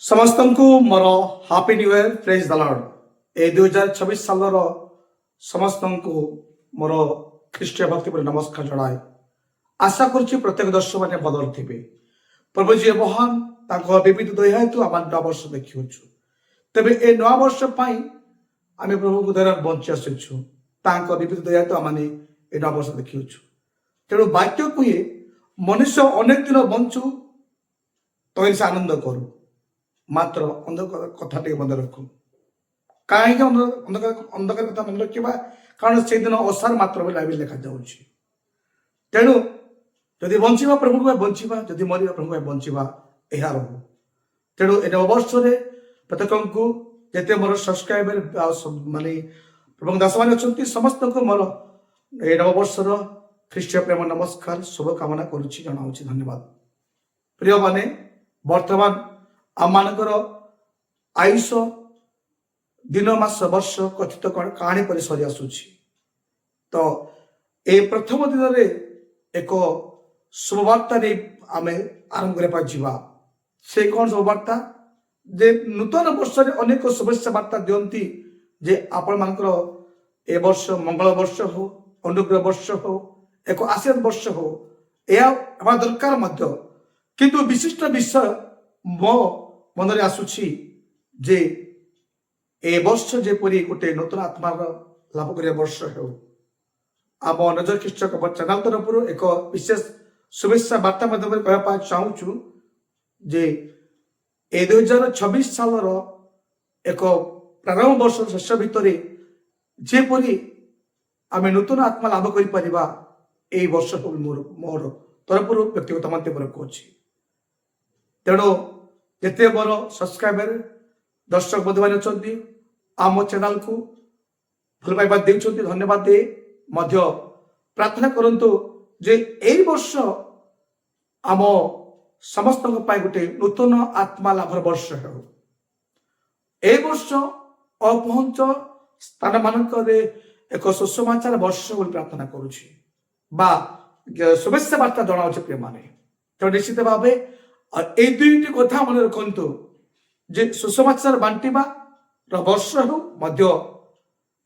समस्त को मोर happy new year praise the lord. ए 2026 साल समस्त को मोर ख्रीष्टीय भक्ति पर नमस्कार जनाए। आशा करुच्ची प्रत्येक दर्शक मैंने बदल थे। प्रभु जी महान विविध दया हेतु आम नवा वर्ष देखु तेरे ए नवा वर्ष आम प्रभु को दया बंची आसुचु विविध दया हेतु आम नवा वर्ष देखु। तेणु वाक्य कहे मनुष्य अनेक दिन बंचु तो से आनंद करू मात्र अंधकार कथा मन रखु कहीं अंधकार कथा मन रखा कारण से दिन असार मात्र बोली लिखा जाऊँगी। तेणु जदि बंचा प्रभु को बंचा जदि मरिया प्रभु को बंचा यह रहू। तेणु ए नववर्ष प्रत्येक को जिते मोर सब्सक्राइबर माने प्रभु दास मैंने अच्छा समस्त को मोर ए नववर्षर ख्रीष्टीय प्रेम नमस्कार शुभकामना करुच्ची जनाऊँगी। धन्यवाद प्रिय माने वर्तमान आम आयुष दिन मास वर्ष कथित कहानी पर सरी आसुची। तो ए प्रथम दिन रे एक शुभवार्ता नहीं आम आरंभ करवा से कौन शुभवार्ता जे नूतन वर्ष अनेक शुभेच्छा वार्ता दियंती जे आपण मानकर ए वर्ष मंगल वर्ष हो अनुग्रह वर्ष हो एक आशीर्वाद वर्ष हो यह दरकार मध्य किंतु विशिष्ट विषय मो मन रे आसुची जे ए वर्ष जेपरी गोटे नूतन आत्मार लाभ करिया वर्ष हो। आम नजर ख्रीष्ट खबर चैनल तरफ एक विशेष शुभेच्छा वार्ता माध्यम कहवा चाहूँ जे ए 2026 साल एक प्रारंभ वर्ष शेष भितर जेपरी आम नूतन आत्मा लाभ कर वर्ष मोर तरफ व्यक्तिगत मंतव्य रखुच्छी। तेणु जिते मोर सब्सक्राइबर दर्शक बंधु मैंने अच्छा आम चैनल को भल पाइबा दे धन्यवाद दे मध्य प्रार्थना करंतु जे एई वर्ष आम समस्त गोटे नूतन आत्मा लाभर वर्ष हो। ए वर्ष अपहंच स्थान मानक एक सुसमाचार वर्ष बोली प्रार्थना करुछि बा शुभेच्छा वार्ता जनाऊँ प्रिय माने। तो निश्चित भाव ए दुईटी कथा मन रखु जे सुसमाचार बांटिबा वर्ष हो मध्य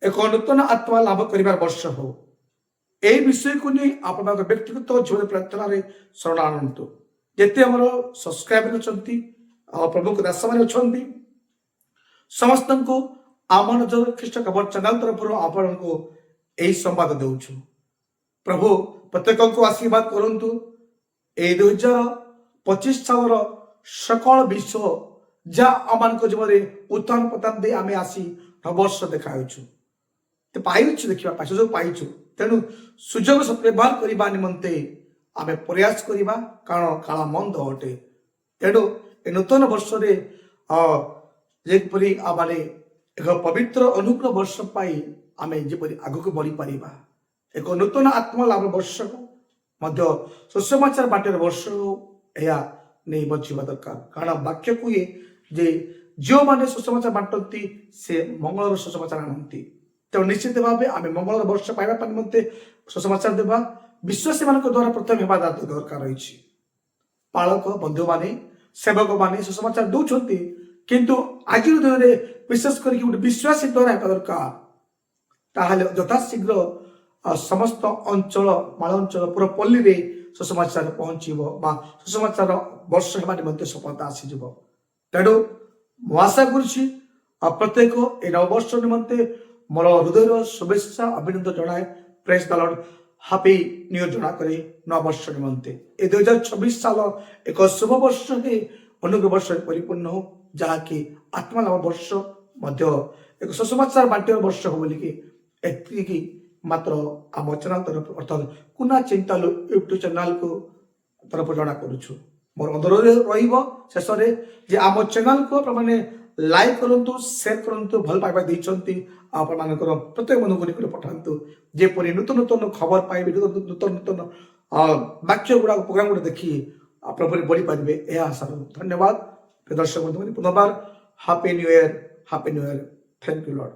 एक नूतन आत्मा लाभ करिबार वर्ष हो। ए विषय को नहीं आप व्यक्तिगत जीवन प्रार्थना शरण आणतु जिते आम सब्सक्राइबर अच्छा प्रभु को दास मैंने अच्छा समस्त को आम नजर ख्रीष्ट खबर चैनल तरफ आपण को यही संवाद देउछु। प्रभु प्रत्येक को आशीर्वाद करंतु ए 2025 साल सकल विश्व जहाँ आम जीवन में उत्थान पतन दे आम आसी नववर्ष देखाऊँ पाइछु देखा सुजोग पाइछु। तेणु सुजोग व्यवहार करने निमंते आम प्रयास करवा कारण काला मंद अटे। तेणु ए नूतन वर्ष जेपरी आम एक पवित्र अनुग्रह वर्ष पाई आम जेपरी आगक बढ़ी पारिबा एक नूतन आत्मा लाभ वर्ष मध्य सुसमाचार बाटर वर्ष या नहीं बचवा दरकार कारण वाक्य कहे जे जो मैंने सुसमाचार बांटती से मंगल सुसमाचार आनती। तो निश्चित भाव आम मंगल वर्ष पाइबा निमंते सुसमाचार देवा विश्वासी मान द्वारा प्रथम हेबा दरकार रही। पालक बंधु माने सेवक माने सुसमाचार दौरान किंतु आज दिन में विशेष कर विश्वासी द्वारा हेबा दरकार ताहले यथाशीघ्र समस्त अंचल माल अंचल पूरा पल्ली रे सुसमाचार पहुंचब सुसमाचार वर्ष हेबा निमंते सफलता आसीज। तेणु मु आशा करुच्ची प्रत्येक ए नववर्ष निमंते मोर हृदय शुभेच्छा अभिनंदन जनाए praise the Lord happy new year जना करे नववर्ष निमंते ए 2026 साल एक शुभ वर्ष के अनुग्रह वर्ष परिपूर्ण हो जहाँकि आत्मा लाभ वर्ष मध्य एक सुसमाचार बांटर वर्ष हो बोलिकी एति मात्र आम चैनल तरफ अर्थात कुना चिंता यूट्यूब चैनल को तरफ जना करुछु। मोर अनुरोध शेष जे आम चैनल को मैंने लाइक करंतु शेयर करंतु भल पाइबा देइचंती आपण मानकर प्रत्येक मन को पठांतु जेपरी नूतन नूतन खबर पाइबे नूतन नूतन वाक्य गुड़ा प्रोग्राम गुड़ा देखी प्रभु बढ़ी पारे यह आशा। धन्यवाद दर्शक बंधु पुनर्बार happy new year thank you Lord.